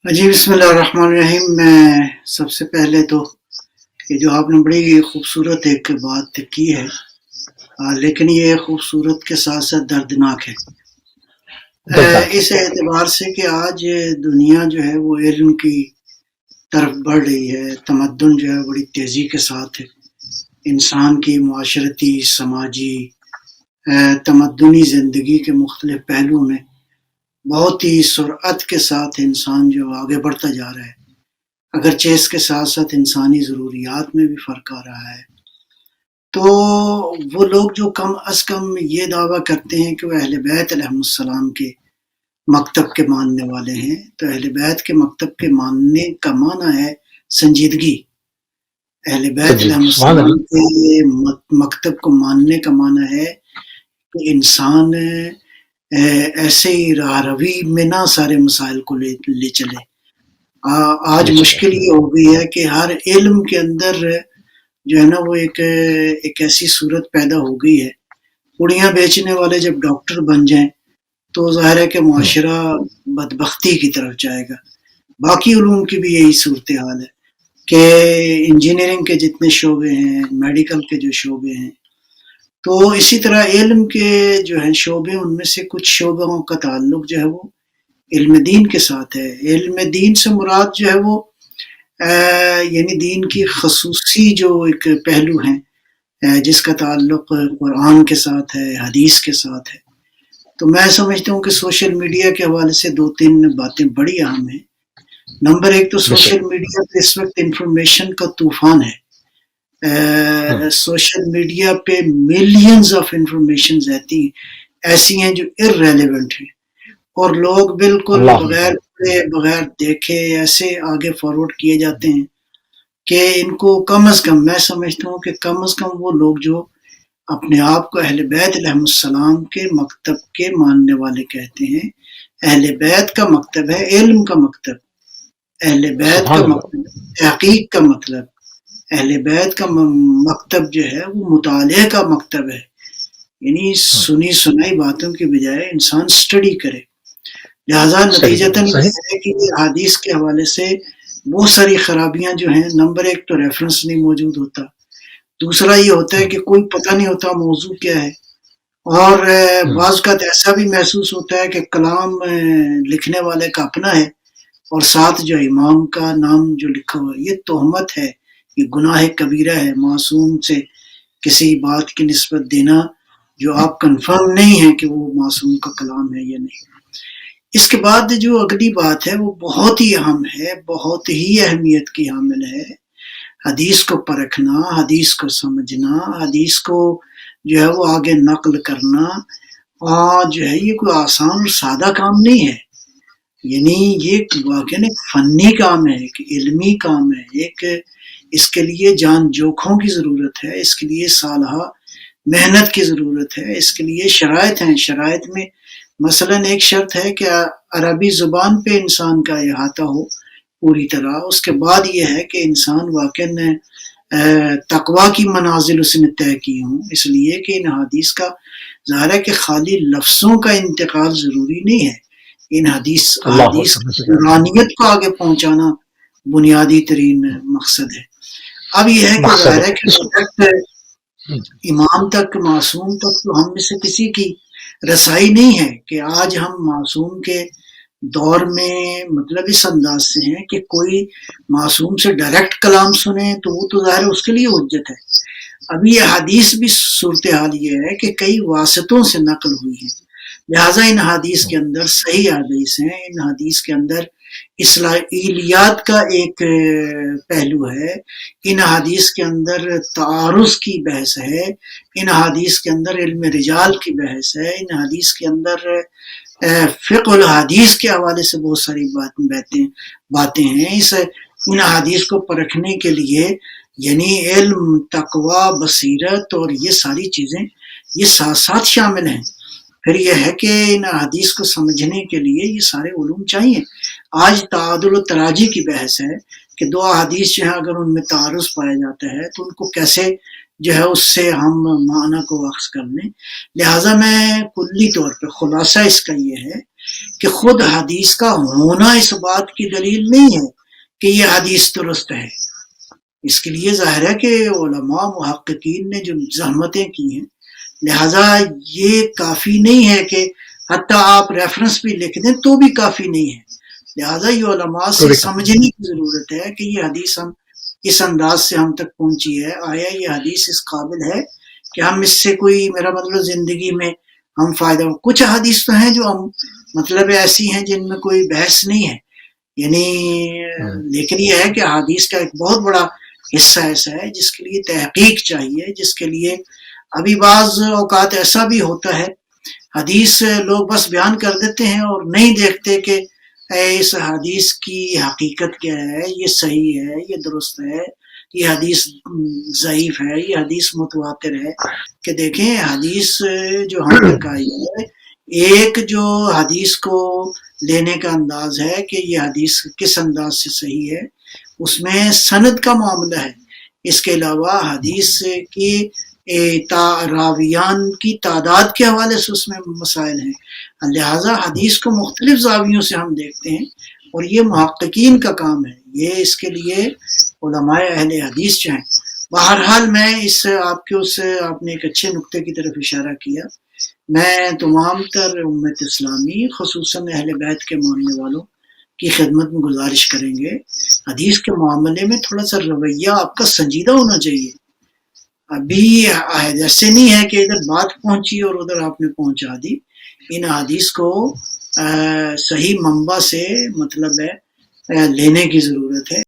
جی بسم اللہ الرحمن الرحیم۔ میں سب سے پہلے تو یہ جو آپ نے بڑی خوبصورت ایک بات کی ہے، لیکن یہ خوبصورت کے ساتھ ساتھ دردناک ہے، دردناک ہے۔ اس اعتبار سے کہ آج دنیا جو ہے وہ علم کی طرف بڑھ رہی ہے، تمدن جو ہے بڑی تیزی کے ساتھ ہے، انسان کی معاشرتی سماجی تمدنی زندگی کے مختلف پہلوؤں میں بہت ہی سرعت کے ساتھ انسان جو آگے بڑھتا جا رہا ہے، اگرچہ اس کے ساتھ ساتھ انسانی ضروریات میں بھی فرق آ رہا ہے۔ تو وہ لوگ جو کم از کم یہ دعویٰ کرتے ہیں کہ وہ اہل بیت علیہم السلام کے مکتب کے ماننے والے ہیں، تو اہل بیت کے مکتب کے ماننے کا معنی ہے سنجیدگی۔ اہل بیت علیہم سنجیدگی، سبحان السلام اللہ۔ کے مکتب کو ماننے کا معنی ہے کہ انسان ایسے ہی راہ روی میں نہ سارے مسائل کو لے چلے۔ آج لے چلے۔ مشکل یہ ہو گئی ہے کہ ہر علم کے اندر جو ہے نا وہ ایک ایسی صورت پیدا ہو گئی ہے، پڑیاں بیچنے والے جب ڈاکٹر بن جائیں تو ظاہر ہے کہ معاشرہ بدبختی کی طرف جائے گا۔ باقی علوم کی بھی یہی صورتحال ہے کہ انجینئرنگ کے جتنے شعبے ہیں، میڈیکل کے جو شعبے ہیں، تو اسی طرح علم کے جو ہیں شعبے، ان میں سے کچھ شعبوں کا تعلق جو ہے وہ علم دین کے ساتھ ہے۔ علم دین سے مراد جو ہے وہ یعنی دین کی خصوصی جو ایک پہلو ہیں، جس کا تعلق قرآن کے ساتھ ہے، حدیث کے ساتھ ہے۔ تو میں سمجھتا ہوں کہ سوشل میڈیا کے حوالے سے دو تین باتیں بڑی اہم ہیں۔ نمبر ایک تو بے سوشل شک۔ میڈیا پہ اس وقت انفارمیشن کا طوفان ہے۔ سوشل میڈیا پہ ملینز آف انفارمیشن ایسی ہیں جو ارریلیونٹ ہیں، اور لوگ بالکل اللہ بغیر پڑھے بغیر دیکھے ایسے آگے فارورڈ کیے جاتے ہیں کہ ان کو کم از کم، میں سمجھتا ہوں کہ کم از کم وہ لوگ جو اپنے آپ کو اہل بیت علیہم السلام کے مکتب کے ماننے والے کہتے ہیں، اہل بیت کا مکتب ہے علم کا مکتب، اہل بیت کا سبحان اللہ۔ مکتب تحقیق کا مطلب، اہل بیت کا مکتب جو ہے وہ مطالعے کا مکتب ہے، یعنی سنی سنائی باتوں کی بجائے انسان اسٹڈی کرے۔ لہٰذا صحیح کریں، نتیجتاً یہ صحیح۔ ہے کہ یہ حدیث کے حوالے سے بہت ساری خرابیاں جو ہیں، نمبر ایک تو ریفرنس نہیں موجود ہوتا، دوسرا یہ ہوتا ہے کہ کوئی پتہ نہیں ہوتا موضوع کیا ہے، اور بعض اوقات ایسا بھی محسوس ہوتا ہے کہ کلام لکھنے والے کا اپنا ہے اور ساتھ جو امام کا نام جو لکھا ہوا ہے، یہ تہمت ہے، یہ گناہ کبیرہ ہے، معصوم سے کسی بات کی نسبت دینا جو آپ کنفرم نہیں ہے کہ وہ معصوم کا کلام ہے یا نہیں۔ اس کے بعد جو اگلی بات ہے وہ بہت ہی اہم ہے، بہت ہی اہمیت کی حامل ہے، حدیث کو پرکھنا، حدیث کو سمجھنا، حدیث کو جو ہے وہ آگے نقل کرنا، اور جو ہے یہ کوئی آسان اور سادہ کام نہیں ہے، یعنی یہ واقعی ایک فنی کام ہے، ایک علمی کام ہے، ایک اس کے لیے جان جوکھوں کی ضرورت ہے، اس کے لیے سالہ محنت کی ضرورت ہے، اس کے لیے شرائط ہیں۔ شرائط میں مثلاً ایک شرط ہے کہ عربی زبان پہ انسان کا احاطہ ہو پوری طرح، اس کے بعد یہ ہے کہ انسان واقعاً تقویٰ کی منازل اس نے طے کی ہوں، اس لیے کہ ان حدیث کا ظاہر ہے کہ خالی لفظوں کا انتقال ضروری نہیں ہے، ان اللہ احادیث اکبر، کی نورانیت کو آگے پہنچانا بنیادی ترین مقصد ہے۔ اب یہ ہے کہ مقصد ظاہر ہے ہے کہ اس کو۔ ڈائریکٹ امام تک، معصوم تک تو ہم میں سے کسی کی رسائی نہیں ہے کہ آج ہم معصوم کے دور میں مطلب اس انداز سے ہیں کہ کوئی معصوم سے ڈائریکٹ کلام سنے تو وہ تو ظاہر ہے اس کے لیے حجت ہے۔ ابھی یہ حدیث بھی صورتحال یہ ہے کہ کئی واسطوں سے نقل ہوئی ہے، لہٰذا ان حدیث کے اندر صحیح حدیث ہیں، ان حدیث کے اندر اسرائیلیات کا ایک پہلو ہے، ان حدیث کے اندر تعارض کی بحث ہے، ان حدیث کے اندر علم رجال کی بحث ہے، ان حدیث کے اندر فقہ الحدیث کے حوالے سے بہت ساری باتیں ہیں۔ ان حدیث کو پرکھنے کے لیے یعنی علم، تقوی، بصیرت اور یہ ساری چیزیں یہ ساتھ ساتھ شامل ہیں۔ پھر یہ ہے کہ ان حدیث کو سمجھنے کے لیے یہ سارے علوم چاہیے۔ آج تعادل و تراجی کی بحث ہے کہ دو حدیث جو ہیں اگر ان میں تعارض پایا جاتا ہے تو ان کو کیسے جو ہے اس سے ہم معنی کو اخذ کر لیں۔ لہٰذا میں کلی طور پہ خلاصہ اس کا یہ ہے کہ خود حدیث کا ہونا اس بات کی دلیل نہیں ہے کہ یہ حدیث درست ہے. اس کے لیے ظاہر ہے کہ علماء محققین نے جو زحمتیں کی ہیں، لہٰذا یہ کافی نہیں ہے کہ حتیٰ آپ ریفرنس بھی لکھ دیں تو بھی کافی نہیں ہے. لہٰذا یہ علماء سے سمجھنے کی ضرورت ہے کہ یہ حدیث ہم اس انداز سے ہم تک پہنچی ہے، آیا یہ حدیث اس قابل ہے کہ ہم اس سے کوئی، میرا مطلب زندگی میں ہم فائدہ. کچھ حدیث تو ہیں جو ہم مطلب ایسی ہیں جن میں کوئی بحث نہیں ہے، یعنی لیکن یہ ہے کہ حدیث کا ایک بہت بڑا حصہ ایسا ہے جس کے لیے تحقیق چاہیے، جس کے لیے ابھی بعض اوقات ایسا بھی ہوتا ہے حدیث لوگ بس بیان کر دیتے ہیں اور نہیں دیکھتے کہ اس حدیث کی حقیقت کیا ہے، یہ صحیح ہے، یہ درست ہے، یہ حدیث ضعیف ہے، یہ حدیث متواتر ہے. کہ دیکھیں حدیث جو ہم تک آئی ہے، ایک جو حدیث کو لینے کا انداز ہے کہ یہ حدیث کس انداز سے صحیح ہے، اس میں سند کا معاملہ ہے. اس کے علاوہ حدیث کی راویان کی تعداد کے حوالے سے اس میں مسائل ہیں. لہٰذا حدیث کو مختلف زاویوں سے ہم دیکھتے ہیں اور یہ محققین کا کام ہے، یہ اس کے لیے علماء اہل حدیث چاہیں. بہرحال میں آپ نے ایک اچھے نقطے کی طرف اشارہ کیا. میں تمام تر امت اسلامی خصوصاً اہل بیت کے ماننے والوں کی خدمت میں گزارش کریں گے، حدیث کے معاملے میں تھوڑا سا رویہ آپ کا سنجیدہ ہونا چاہیے. ابھی ایسے نہیں ہے کہ ادھر بات پہنچی اور ادھر آپ نے پہنچا دی. ان حدیث کو صحیح منبع سے مطلب ہے لینے کی ضرورت ہے.